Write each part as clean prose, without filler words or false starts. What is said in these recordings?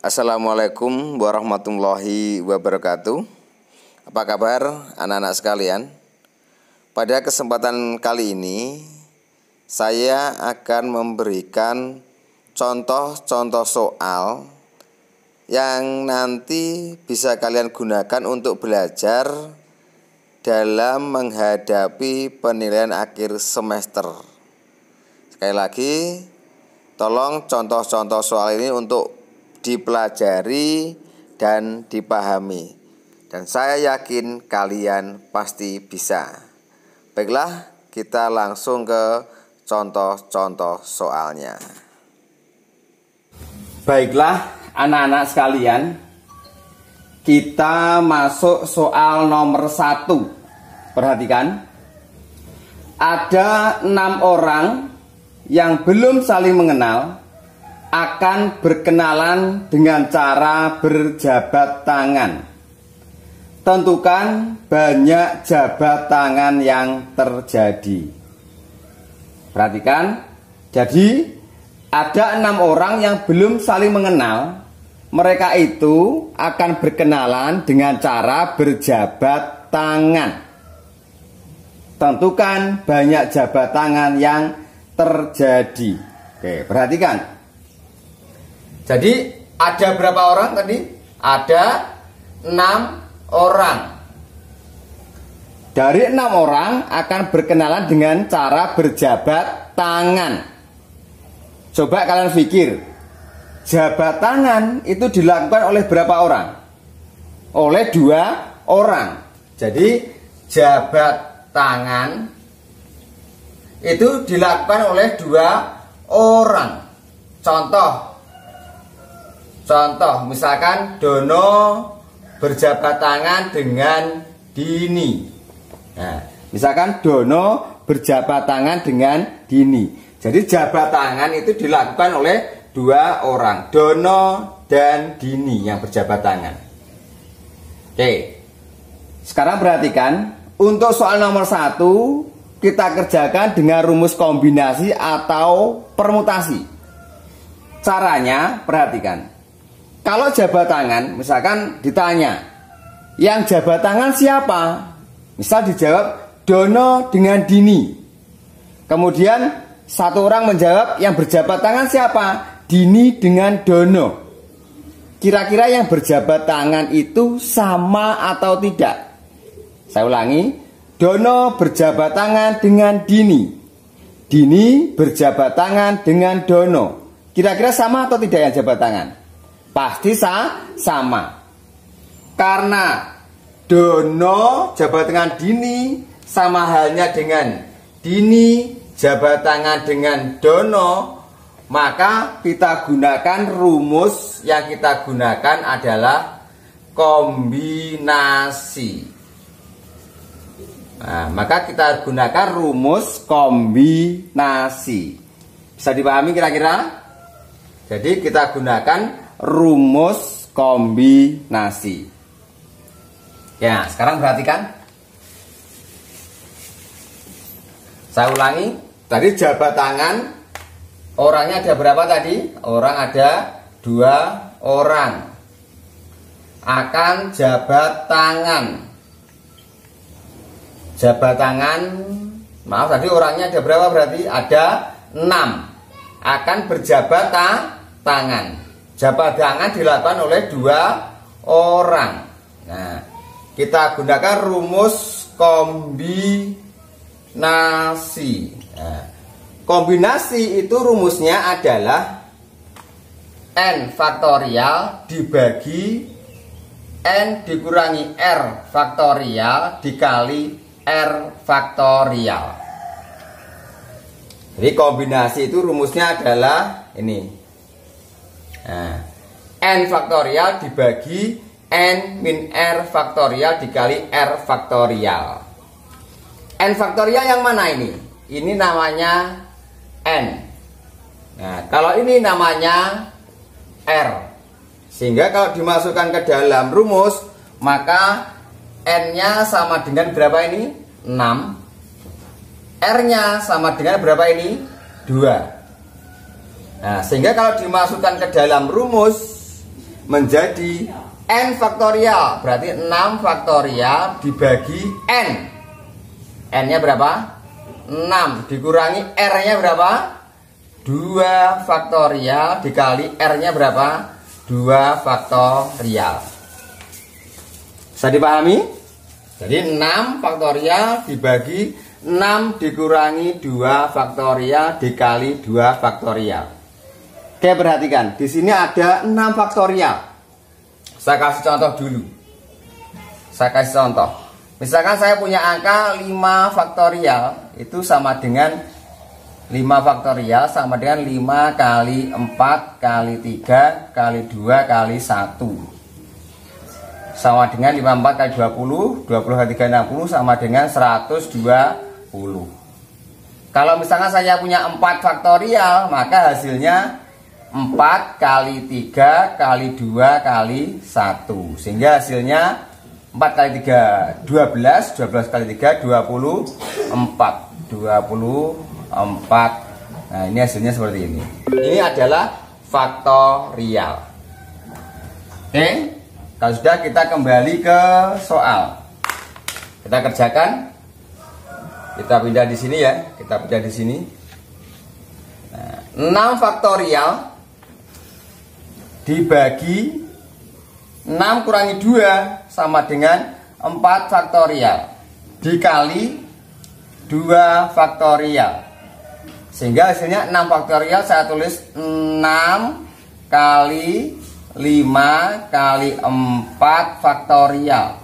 Assalamualaikum warahmatullahi wabarakatuh. Apa kabar anak-anak sekalian? Pada kesempatan kali ini saya akan memberikan contoh-contoh soal yang nanti bisa kalian gunakan untuk belajar dalam menghadapi penilaian akhir semester. Sekali lagi, tolong contoh-contoh soal ini untuk dipelajari dan dipahami, dan saya yakin kalian pasti bisa. Baiklah, kita langsung ke contoh-contoh soalnya. Baiklah anak-anak sekalian, kita masuk soal nomor 1. Perhatikan, ada 6 orang yang belum saling mengenal akan berkenalan dengan cara berjabat tangan. Tentukan banyak jabat tangan yang terjadi. Perhatikan, jadi ada 6 orang yang belum saling mengenal. Mereka itu akan berkenalan dengan cara berjabat tangan. Tentukan banyak jabat tangan yang terjadi. Oke, perhatikan. Jadi ada berapa orang tadi? Ada 6 orang. Dari 6 orang akan berkenalan dengan cara berjabat tangan. Coba kalian pikir, jabat tangan itu dilakukan oleh berapa orang? Oleh 2 orang. Jadi jabat tangan itu dilakukan oleh 2 orang. Contoh, misalkan Dono berjabat tangan dengan Dini. Nah, misalkan Dono berjabat tangan dengan Dini. Jadi jabat tangan itu dilakukan oleh 2 orang, Dono dan Dini yang berjabat tangan. Oke, sekarang perhatikan, untuk soal nomor 1 kita kerjakan dengan rumus kombinasi atau permutasi. Caranya, perhatikan. Kalau jabat tangan, misalkan ditanya, yang jabat tangan siapa? Misal dijawab Dono dengan Dini. Kemudian satu orang menjawab, yang berjabat tangan siapa? Dini dengan Dono. Kira-kira yang berjabat tangan itu sama atau tidak? Saya ulangi, Dono berjabat tangan dengan Dini. Dini berjabat tangan dengan Dono. Kira-kira sama atau tidak yang jabat tangan? Pasti sama. Karena Dono jabat tangan Dini sama halnya dengan Dini jabat tangan dengan Dono, maka kita gunakan rumus yang kita gunakan adalah kombinasi. Nah, maka kita gunakan rumus kombinasi. Bisa dipahami kira-kira? Jadi kita gunakan rumus kombinasi. Ya, sekarang perhatikan. Saya ulangi. Tadi jabat tangan, orangnya ada berapa tadi? Orang ada 2 orang. Akan jabat tangan. Jabat tangan, maaf tadi orangnya ada berapa berarti? Ada 6. Akan berjabat tangan. Jabat tangan dilakukan oleh 2 orang. Nah, kita gunakan rumus kombinasi. Nah, kombinasi itu rumusnya adalah N faktorial dibagi N dikurangi R faktorial dikali R faktorial. Jadi kombinasi itu rumusnya adalah ini. Nah, N faktorial dibagi N min R faktorial dikali R faktorial. N faktorial yang mana ini? Ini namanya N. Nah, kalau ini namanya R. Sehingga kalau dimasukkan ke dalam rumus, maka N-nya sama dengan berapa ini? 6. R-nya sama dengan berapa ini? 2. Nah, sehingga kalau dimasukkan ke dalam rumus, menjadi n faktorial. Berarti 6 faktorial dibagi n. N-nya berapa? 6 dikurangi R-nya berapa? 2 faktorial dikali R-nya berapa? 2 faktorial. Bisa dipahami? Jadi 6 faktorial dibagi 6 dikurangi 2 faktorial dikali 2 faktorial. Oke, perhatikan. Di sini ada 6 faktorial. Saya kasih contoh dulu. Saya kasih contoh. Misalkan saya punya angka 5 faktorial, itu sama dengan 5 faktorial sama dengan 5 kali 4 kali 3 kali 2 kali 1. Sama dengan 54 kali 20, 20 kali 3 60 sama dengan 120. Kalau misalkan saya punya 4 faktorial, maka hasilnya 4 kali 3 kali 2 kali 1. Sehingga hasilnya 4 kali 3 12, 12 kali 3 24. 24. Nah, ini hasilnya seperti ini. Ini adalah faktorial. Oke. Kalau sudah, kita kembali ke soal. Kita kerjakan. Kita pindah di sini ya. Kita pindah di sini. Nah, 6 faktorial dibagi 6 kurangi 2 sama dengan 4 faktorial dikali 2 faktorial. Sehingga hasilnya 6 faktorial saya tulis 6 kali 5 kali 4 faktorial.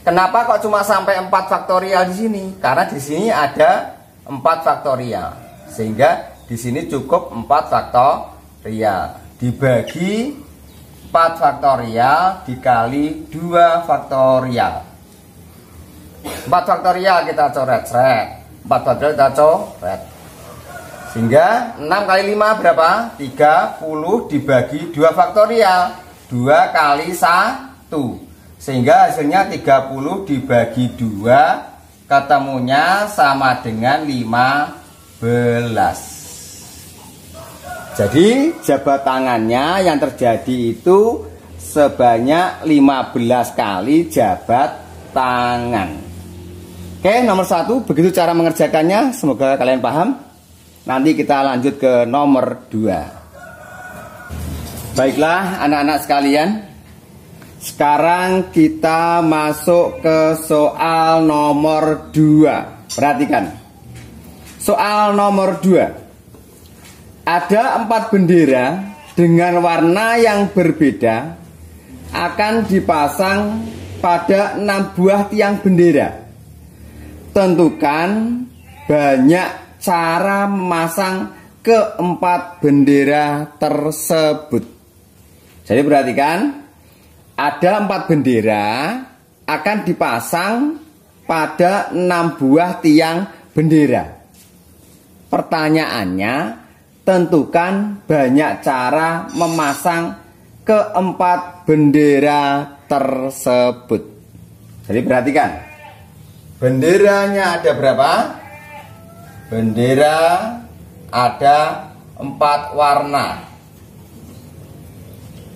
Kenapa kok cuma sampai 4 faktorial di sini? Karena di sini ada 4 faktorial. Sehingga di sini cukup 4 faktorial dibagi 4 faktorial dikali 2 faktorial. 4 faktorial kita coret, 4 faktorial kita coret. Sehingga 6 kali 5 berapa? 30 dibagi 2 faktorial, 2 kali 1. Sehingga hasilnya 30 dibagi 2, ketemunya sama dengan 15. Jadi jabat tangannya yang terjadi itu sebanyak 15 kali jabat tangan. Oke, nomor 1 begitu cara mengerjakannya. Semoga kalian paham. Nanti kita lanjut ke nomor 2. Baiklah anak-anak sekalian, sekarang kita masuk ke soal nomor 2. Perhatikan. Soal nomor 2. Ada 4 bendera dengan warna yang berbeda akan dipasang pada 6 buah tiang bendera. Tentukan banyak cara memasang ke-4 bendera tersebut. Jadi perhatikan, ada 4 bendera akan dipasang pada 6 buah tiang bendera. Pertanyaannya, tentukan banyak cara memasang ke-4 bendera tersebut. Jadi perhatikan, benderanya ada berapa? Bendera ada 4 warna.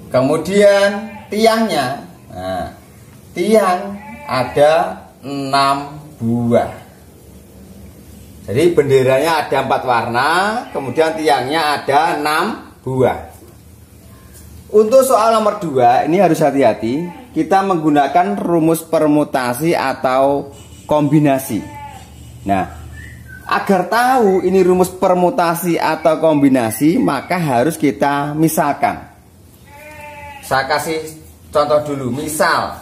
Kemudian tiangnya, nah, tiang ada 6 buah. Jadi benderanya ada 4 warna, kemudian tiangnya ada 6 buah. Untuk soal nomor 2 ini harus hati-hati. Kita menggunakan rumus permutasi atau kombinasi. Nah, agar tahu ini rumus permutasi atau kombinasi, maka harus kita misalkan. Saya kasih contoh dulu. Misal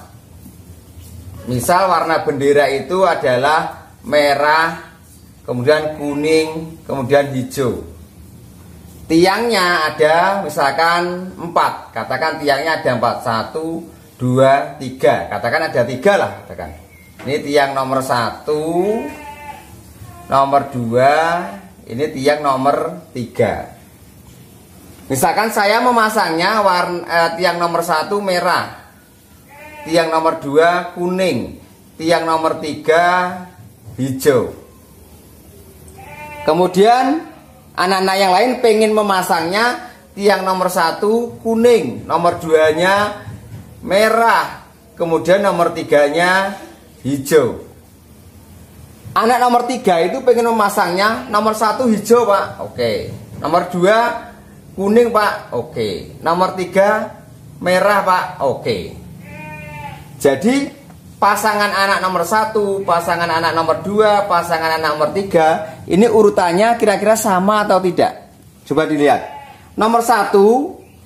warna bendera itu adalah merah, kemudian kuning, kemudian hijau. Tiangnya ada misalkan 4. Katakan tiangnya ada 4. 1, 2, 3. Katakan ada 3 lah. Katakan. Ini tiang nomor 1, nomor 2, ini tiang nomor 3. Misalkan saya memasangnya tiang nomor 1 merah, tiang nomor 2 kuning, tiang nomor 3 hijau. Kemudian anak-anak yang lain pengen memasangnya tiang nomor 1 kuning, nomor 2-nya merah, kemudian nomor 3-nya hijau. Anak nomor 3 itu pengen memasangnya nomor 1 hijau, Pak. Oke. Nomor 2 kuning, Pak. Oke. Nomor 3 merah, Pak. Oke. Jadi pasangan anak nomor 1, pasangan anak nomor 2, pasangan anak nomor 3, ini urutannya kira-kira sama atau tidak? Coba dilihat. Nomor 1,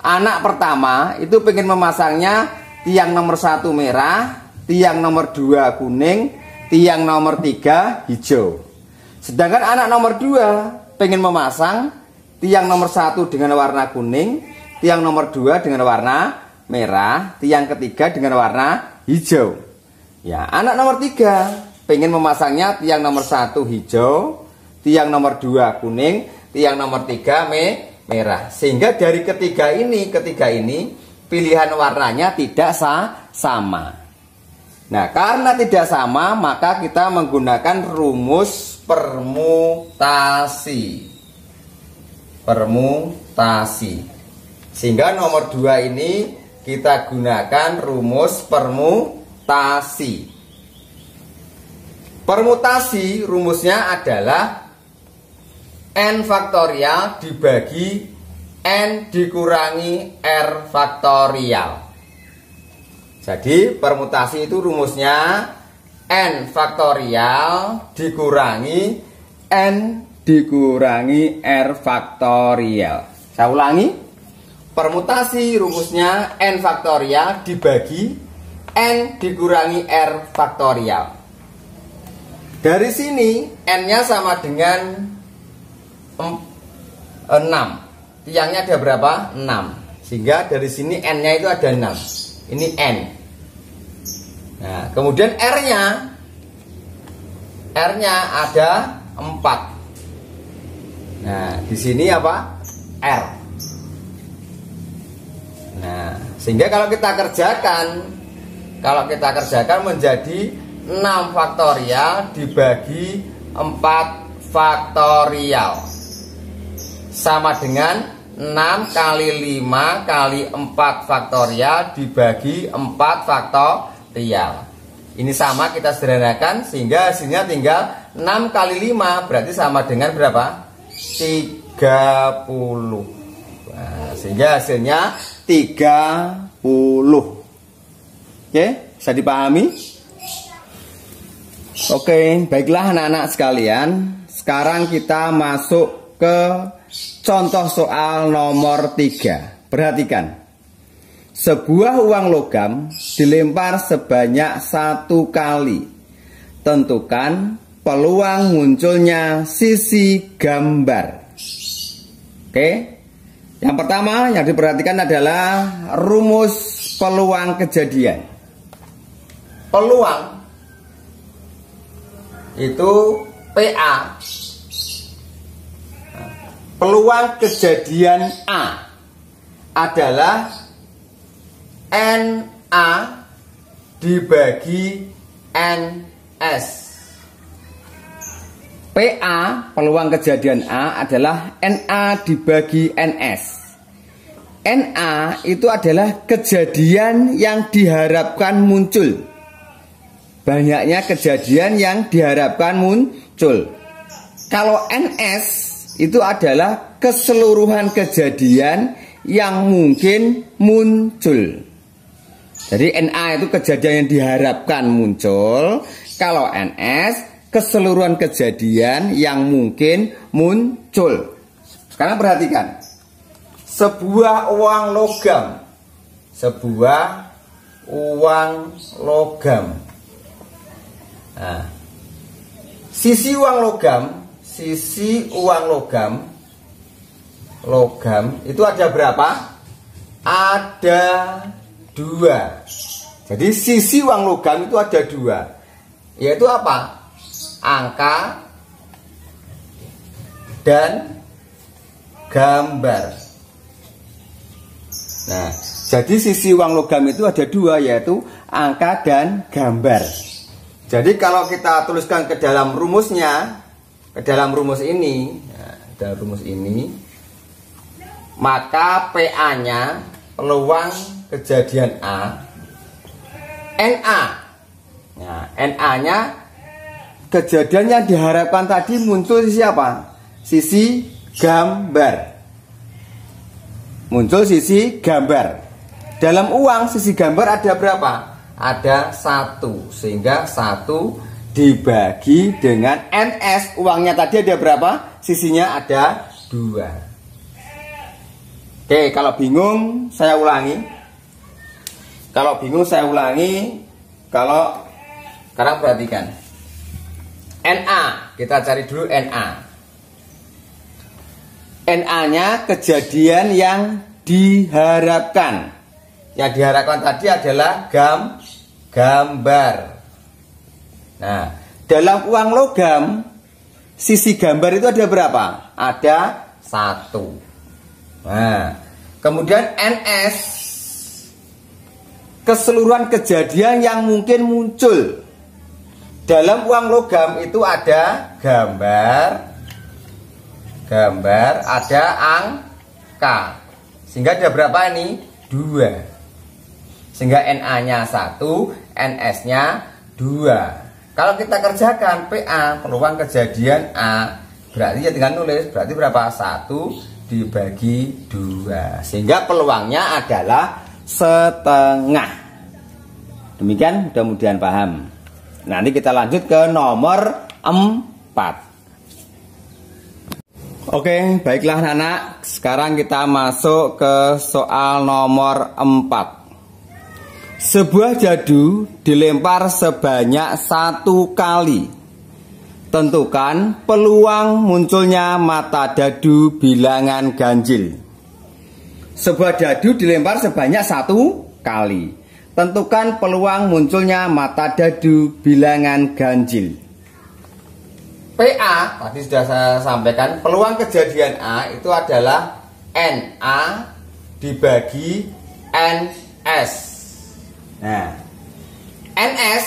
anak pertama itu pengen memasangnya tiang nomor 1 merah, tiang nomor 2 kuning, tiang nomor 3 hijau. Sedangkan anak nomor 2 pengen memasang tiang nomor 1 dengan warna kuning, tiang nomor 2 dengan warna merah, tiang ketiga dengan warna hijau. Ya, anak nomor 3 pengen memasangnya tiang nomor 1 hijau, tiang nomor 2 kuning, tiang nomor 3 merah. Sehingga dari ketiga ini pilihan warnanya tidak sama. Nah, karena tidak sama, maka kita menggunakan rumus permutasi. Sehingga nomor 2 ini kita gunakan rumus permutasi. Permutasi rumusnya adalah n faktorial dibagi n dikurangi r faktorial. Jadi permutasi itu rumusnya n faktorial dikurangi n dikurangi r faktorial. Saya ulangi. Permutasi rumusnya n faktorial dibagi n dikurangi r faktorial. Dari sini n-nya sama dengan 6. Tiangnya ada berapa? 6. Sehingga dari sini n-nya itu ada 6. Ini n. Nah, kemudian r-nya ada 4. Nah, di sini apa? R. Nah, sehingga kalau kita kerjakan menjadi 6 faktorial dibagi 4 faktorial sama dengan 6 kali 5 kali 4 faktorial dibagi 4 faktorial. Ini sama kita sederhanakan sehingga hasilnya tinggal 6 kali 5 berarti sama dengan berapa? 30. Nah, sehingga hasilnya 30. Oke, bisa dipahami? Oke, baiklah anak-anak sekalian. Sekarang kita masuk ke contoh soal nomor 3. Perhatikan. Sebuah uang logam dilempar sebanyak 1 kali. Tentukan peluang munculnya sisi gambar. Oke. Yang pertama yang diperhatikan adalah rumus peluang kejadian. Peluang itu PA. Peluang kejadian A adalah NA dibagi NS. PA, peluang kejadian A adalah NA dibagi NS. NA itu adalah kejadian yang diharapkan muncul. Banyaknya kejadian yang diharapkan muncul. Kalau NS itu adalah keseluruhan kejadian yang mungkin muncul. Jadi NA itu kejadian yang diharapkan muncul. Kalau NS keseluruhan kejadian yang mungkin muncul. Sekarang perhatikan. Sebuah uang logam. Sebuah uang logam. Nah, sisi uang logam itu ada berapa? Ada 2. Jadi sisi uang logam itu ada 2. Yaitu apa? Angka dan gambar. Nah, jadi sisi uang logam itu ada 2, yaitu angka dan gambar. Jadi kalau kita tuliskan ke dalam rumusnya, ke dalam rumus ini, nah, dalam rumus ini maka PA-nya, peluang kejadian A, NA. Nah, NA-nya kejadian yang diharapkan tadi muncul sisi apa? Sisi gambar. Muncul sisi gambar. Dalam uang sisi gambar ada berapa? Ada 1. Sehingga 1 dibagi dengan NS. Uangnya tadi ada berapa? Sisinya ada 2. Oke, kalau bingung saya ulangi. Kalau sekarang perhatikan. NA, kita cari dulu NA. NA-nya kejadian yang diharapkan. Yang diharapkan tadi adalah gambar. Nah, dalam uang logam sisi gambar itu ada berapa? Ada 1. Nah, kemudian NS, keseluruhan kejadian yang mungkin muncul dalam uang logam itu ada gambar, ada angka. Sehingga ada berapa ini? 2. Sehingga NA-nya 1, NS-nya 2. Kalau kita kerjakan PA, peluang kejadian A, berarti ya tinggal nulis, berarti berapa? 1 dibagi 2. Sehingga peluangnya adalah setengah. Demikian, mudah-mudahan paham. Nanti kita lanjut ke nomor 4. Oke, baiklah anak-anak. Sekarang kita masuk ke soal nomor 4. Sebuah dadu dilempar sebanyak 1 kali. Tentukan peluang munculnya mata dadu bilangan ganjil. Sebuah dadu dilempar sebanyak 1 kali. Tentukan peluang munculnya mata dadu bilangan ganjil. PA tadi sudah saya sampaikan, peluang kejadian A itu adalah NA dibagi NS. Nah, NS,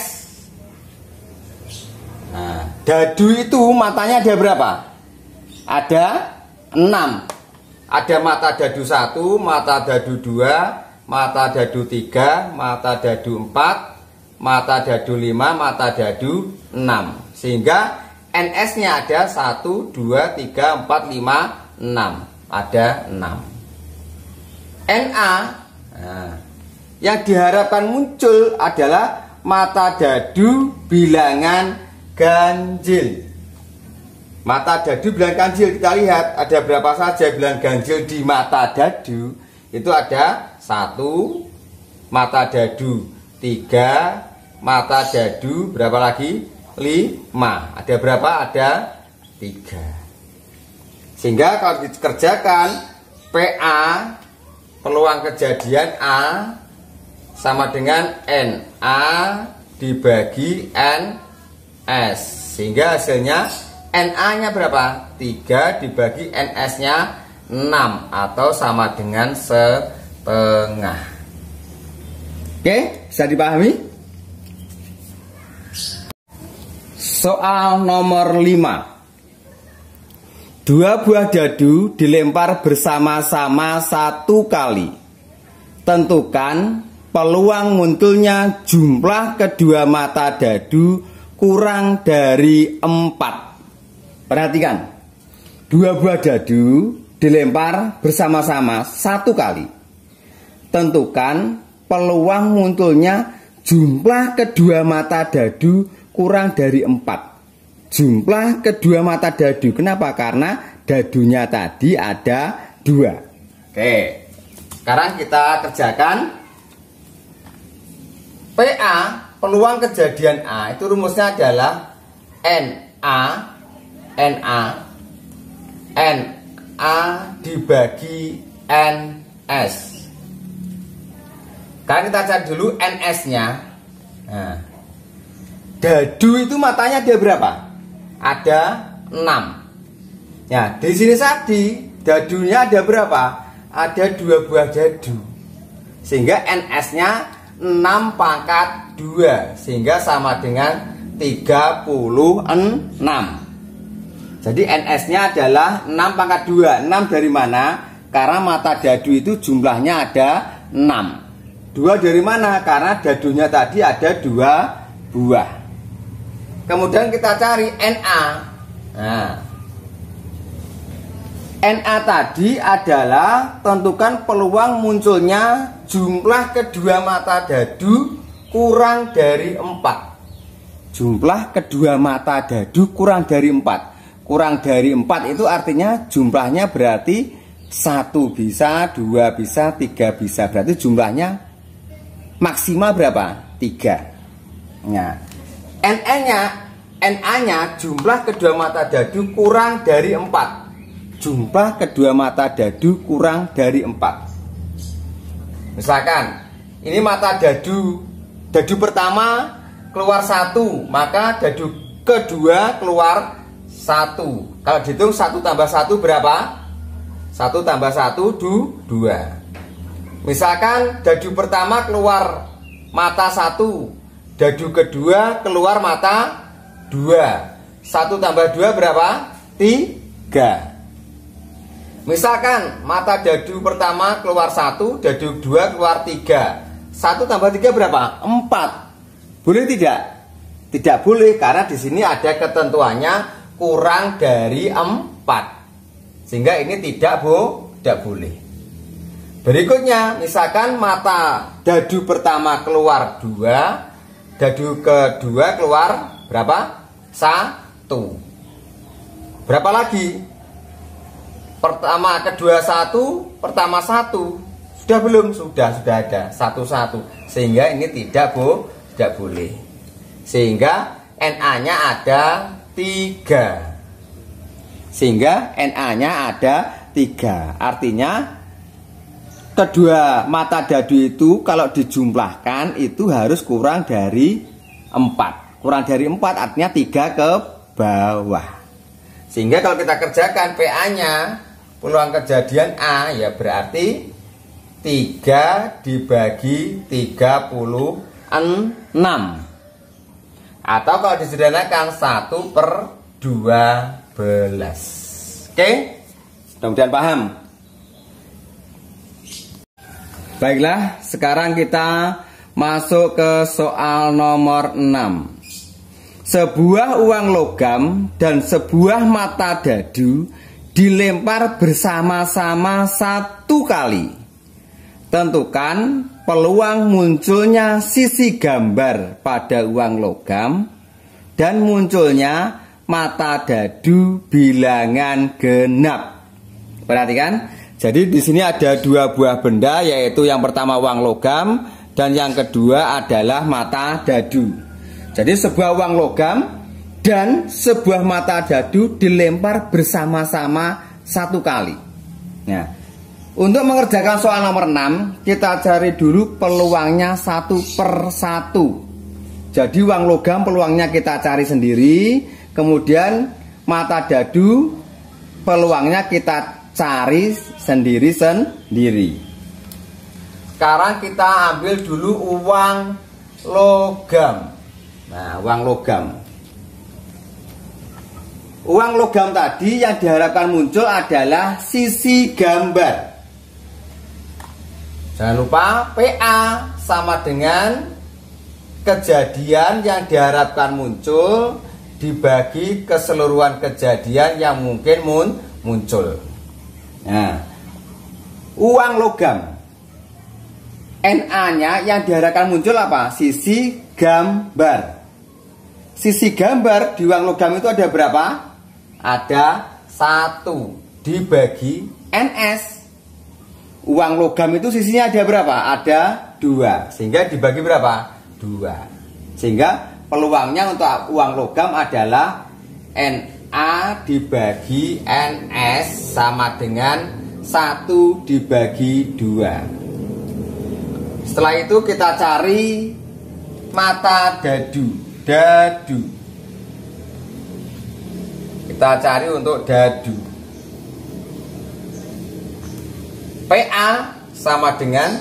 nah, dadu itu matanya ada berapa? Ada 6. Ada mata dadu 1, mata dadu 2, mata dadu 3, mata dadu 4, mata dadu 5, mata dadu 6. Sehingga NS-nya ada 1, 2, 3, 4, 5, 6. Ada 6. NA, nah, yang diharapkan muncul adalah mata dadu bilangan ganjil. Mata dadu bilangan ganjil, kita lihat ada berapa saja bilangan ganjil di mata dadu. Itu ada 1, mata dadu 3, mata dadu berapa lagi? 5. Ada berapa? Ada 3. Sehingga kalau dikerjakan PA, peluang kejadian A, sama dengan NA dibagi NS. Sehingga hasilnya NA-nya berapa? 3 dibagi NS-nya 6, atau sama dengan setengah. Oke, bisa dipahami? Soal nomor 5. 2 buah dadu dilempar bersama-sama 1 kali. Tentukan peluang munculnya jumlah kedua mata dadu kurang dari 4. Perhatikan, 2 buah dadu dilempar bersama-sama 1 kali. Tentukan peluang munculnya jumlah kedua mata dadu kurang dari 4. Jumlah kedua mata dadu. Kenapa? Karena dadunya tadi ada 2. Oke, sekarang kita kerjakan PA, peluang kejadian A. Itu rumusnya adalah NA dibagi NS. Sekarang kita cari dulu NS-nya. Nah, dadu itu matanya ada berapa? Ada 6. Ya, di sini tadi dadunya ada berapa? Ada 2 buah dadu. Sehingga NS-nya 6 pangkat 2. Sehingga sama dengan 36. Jadi NS-nya adalah 6 pangkat 2. 6 dari mana? Karena mata dadu itu jumlahnya ada 6. 2 dari mana? Karena dadunya tadi ada 2 buah. Kemudian kita cari Na. Nah, Na tadi adalah tentukan peluang munculnya jumlah kedua mata dadu kurang dari 4. Jumlah kedua mata dadu kurang dari 4. Kurang dari 4 itu artinya jumlahnya berarti 1 bisa, 2 bisa, 3 bisa. Berarti jumlahnya maksimal berapa? 3. Nah, Na-nya jumlah kedua mata dadu kurang dari 4. Jumlah kedua mata dadu kurang dari 4. Misalkan ini mata dadu pertama keluar 1, maka dadu kedua keluar 1. Kalau dihitung 1 tambah 1 berapa? 1 tambah 1 2. Misalkan dadu pertama keluar mata 1, dadu kedua keluar mata 2. 1 tambah 2 berapa? 3. Misalkan mata dadu pertama keluar 1, dadu 2 keluar 3. 1 tambah 3 berapa? 4. Boleh tidak? Tidak boleh, karena di sini ada ketentuannya kurang dari 4. Sehingga ini tidak boleh. Berikutnya, misalkan mata dadu pertama keluar 2, dadu kedua keluar berapa? 1. Berapa lagi? Pertama kedua 1, pertama 1. Sudah belum? Sudah ada 1. Sehingga ini tidak boleh. Sehingga Na-nya ada 3. Sehingga Na-nya ada 3. Artinya kedua mata dadu itu kalau dijumlahkan itu harus kurang dari 4. Kurang dari 4 artinya 3 ke bawah. Sehingga kalau kita kerjakan PA-nya, peluang kejadian A, ya berarti 3 dibagi 36. Atau kalau disederhanakan 1/12. Oke? Mudah-mudahan paham. Baiklah, sekarang kita masuk ke soal nomor 6. Sebuah uang logam dan sebuah mata dadu dilempar bersama-sama 1 kali. Tentukan peluang munculnya sisi gambar pada uang logam dan munculnya mata dadu bilangan genap. Perhatikan, jadi di sini ada 2 buah benda, yaitu yang pertama uang logam dan yang kedua adalah mata dadu. Jadi sebuah uang logam dan sebuah mata dadu dilempar bersama-sama 1 kali. Nah, untuk mengerjakan soal nomor 6, kita cari dulu peluangnya 1/1. Jadi uang logam peluangnya kita cari sendiri, kemudian mata dadu peluangnya kita cari sendiri. Sekarang kita ambil dulu uang logam. Nah, uang logam. Uang logam tadi yang diharapkan muncul adalah sisi gambar. Jangan lupa PA sama dengan kejadian yang diharapkan muncul dibagi keseluruhan kejadian yang mungkin muncul. Nah, uang logam, Na-nya yang diharapkan muncul apa? Sisi gambar. Sisi gambar di uang logam itu ada berapa? Ada 1 dibagi NS. Uang logam itu sisinya ada berapa? Ada 2. Sehingga dibagi berapa? 2. Sehingga peluangnya untuk uang logam adalah Na dibagi NS sama dengan 1 dibagi 2. Setelah itu kita cari mata dadu. Kita cari untuk dadu. PA sama dengan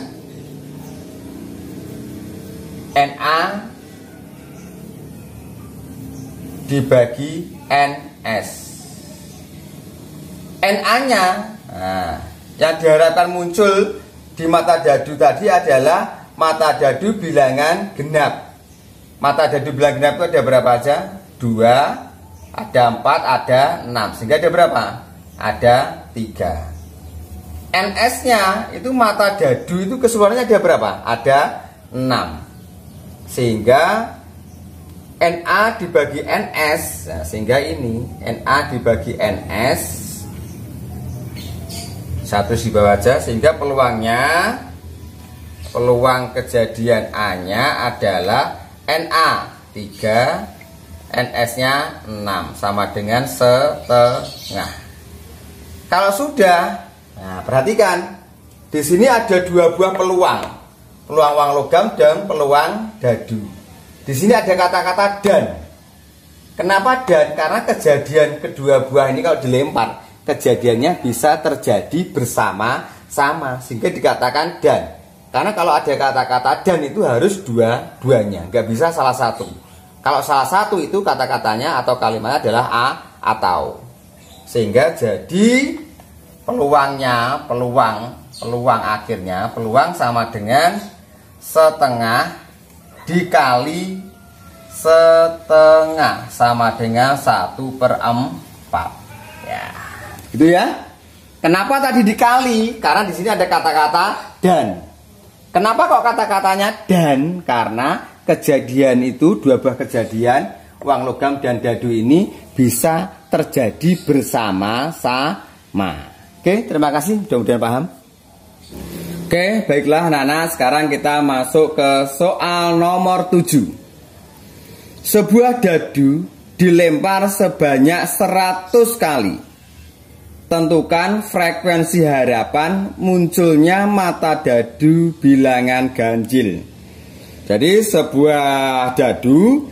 Na dibagi NS. Na-nya Yang diharapkan muncul di mata dadu tadi adalah mata dadu bilangan genap. Mata dadu bilangan genap itu ada berapa aja? 2, ada 4, ada 6. Sehingga ada berapa? Ada 3. NS-nya itu mata dadu itu keseluruhannya ada berapa? Ada 6. Sehingga NA dibagi NS, nah, sehingga ini NA dibagi NS 1 di bawah aja, sehingga peluang kejadian A-nya adalah NA 3, NS-nya 6, sama dengan setengah. Kalau sudah, nah perhatikan, di sini ada 2 buah peluang uang logam dan peluang dadu. Di sini ada kata-kata dan. Kenapa dan? Karena kejadian kedua buah ini kalau dilempar, kejadiannya bisa terjadi bersama-sama, sehingga dikatakan dan. Karena kalau ada kata-kata dan itu harus dua-duanya, nggak bisa salah satu. Kalau salah satu itu kata-katanya atau kalimatnya adalah a atau. Sehingga jadi peluang akhirnya, peluang sama dengan setengah dikali setengah sama dengan 1/4. Ya, gitu ya. Kenapa tadi dikali? Karena di sini ada kata-kata dan. Kenapa kok kata-katanya dan? Karena kejadian itu, 2 buah kejadian, uang logam dan dadu ini bisa terjadi bersama-sama. Oke, terima kasih, mudah-mudahan paham. Oke, baiklah anak-anak, sekarang kita masuk ke soal nomor 7. Sebuah dadu dilempar sebanyak 100 kali. Tentukan frekuensi harapan munculnya mata dadu bilangan ganjil. Jadi sebuah dadu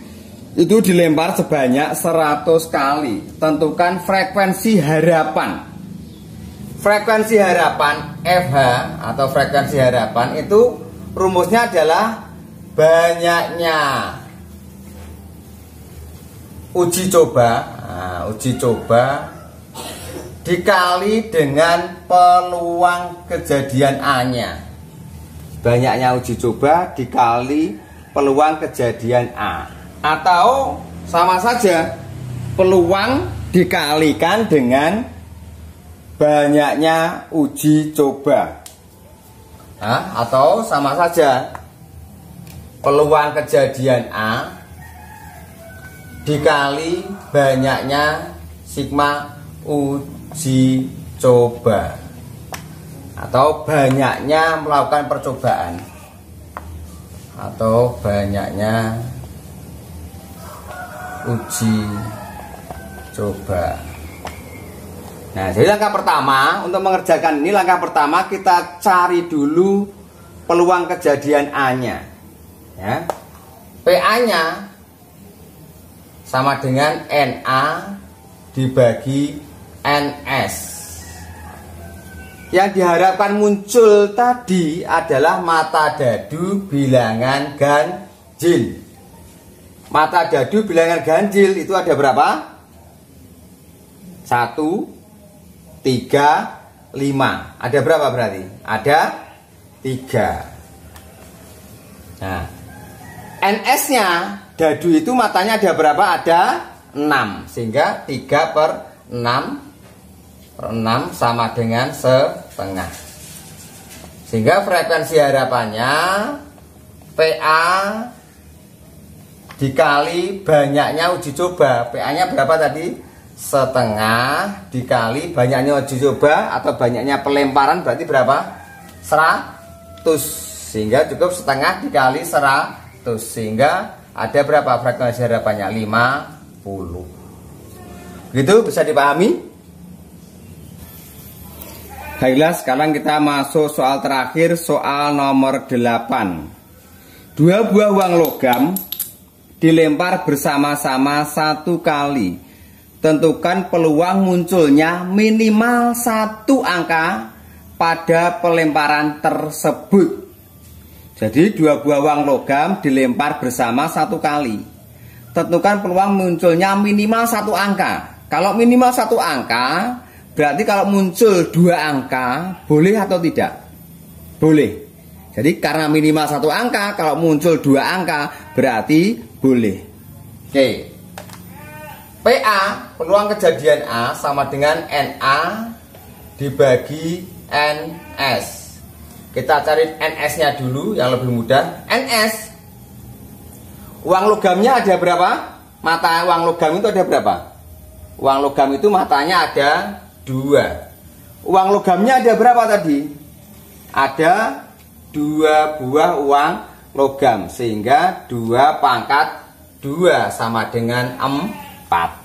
itu dilempar sebanyak 100 kali. Tentukan frekuensi harapan. Frekuensi harapan FH atau frekuensi harapan itu rumusnya adalah banyaknya uji coba, uji coba dikali dengan peluang kejadian A-nya. Banyaknya uji coba dikali peluang kejadian A. Atau sama saja, peluang dikalikan dengan banyaknya uji coba. Atau sama saja, peluang kejadian A dikali banyaknya sigma uji coba, atau banyaknya melakukan percobaan, atau banyaknya uji coba. Nah, jadi langkah pertama untuk mengerjakan ini, langkah pertama kita cari dulu peluang kejadian A-nya. Ya. PA-nya sama dengan NA dibagi NS. Yang diharapkan muncul tadi adalah mata dadu bilangan ganjil. Mata dadu bilangan ganjil itu ada berapa? 1, 3, 5. Ada berapa berarti? Ada 3. Nah, NS-nya dadu itu matanya ada berapa? Ada 6. Sehingga 3/6 sama dengan setengah. Sehingga frekuensi harapannya PA dikali banyaknya uji coba. PA-nya berapa tadi? Setengah dikali banyaknya uji coba atau banyaknya pelemparan berarti berapa? 100. Sehingga cukup setengah dikali 100. Sehingga ada berapa frekuensi harapannya? 50. Gitu bisa dipahami? Baiklah, sekarang kita masuk soal terakhir, soal nomor 8. 2 buah uang logam dilempar bersama-sama 1 kali. Tentukan peluang munculnya minimal 1 angka pada pelemparan tersebut. Jadi 2 buah uang logam dilempar bersama 1 kali. Tentukan peluang munculnya minimal 1 angka. Kalau minimal 1 angka, Berarti kalau muncul 2 angka, boleh atau tidak? Boleh. Jadi karena minimal 1 angka, kalau muncul 2 angka, berarti boleh. Oke. PA, peluang kejadian A sama dengan NA dibagi NS. Kita cari NS-nya dulu yang lebih mudah. NS, uang logamnya ada berapa? Mata uang logam itu ada berapa? Uang logam itu matanya ada 2. Uang logamnya ada berapa tadi? Ada 2 buah uang logam, sehingga 2 pangkat 2 sama dengan 4.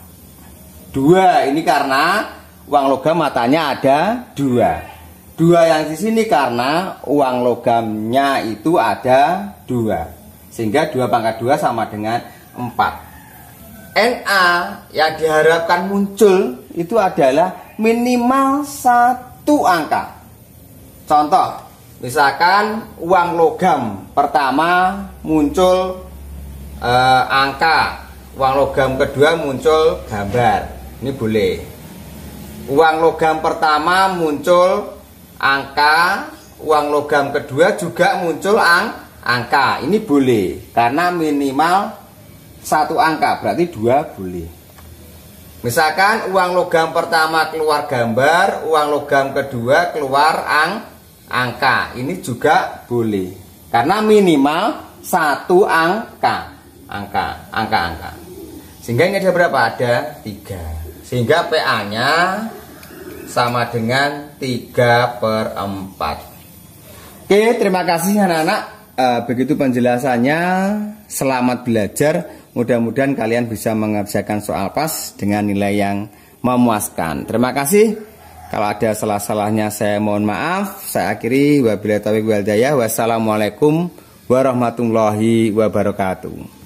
2 ini karena uang logam matanya ada 2. 2 yang di sini karena uang logamnya itu ada 2, sehingga 2 pangkat 2 sama dengan 4. NA yang diharapkan muncul itu adalah minimal 1 angka. Contoh, misalkan uang logam pertama muncul angka, uang logam kedua muncul gambar. Ini boleh. Uang logam pertama muncul angka, uang logam kedua juga muncul angka. Ini boleh karena minimal 1 angka, berarti 2 boleh. Misalkan uang logam pertama keluar gambar, uang logam kedua keluar angka. Ini juga boleh karena minimal 1 angka. Sehingga ini ada berapa? Ada 3. Sehingga PA-nya sama dengan 3/4. Oke, terima kasih anak-anak. Begitu penjelasannya. Selamat belajar. Mudah-mudahan kalian bisa mengerjakan soal pas dengan nilai yang memuaskan. Terima kasih. Kalau ada salah-salahnya saya mohon maaf. Saya akhiri. Wabillahi taufiq wal hidayah. Wassalamualaikum warahmatullahi wabarakatuh.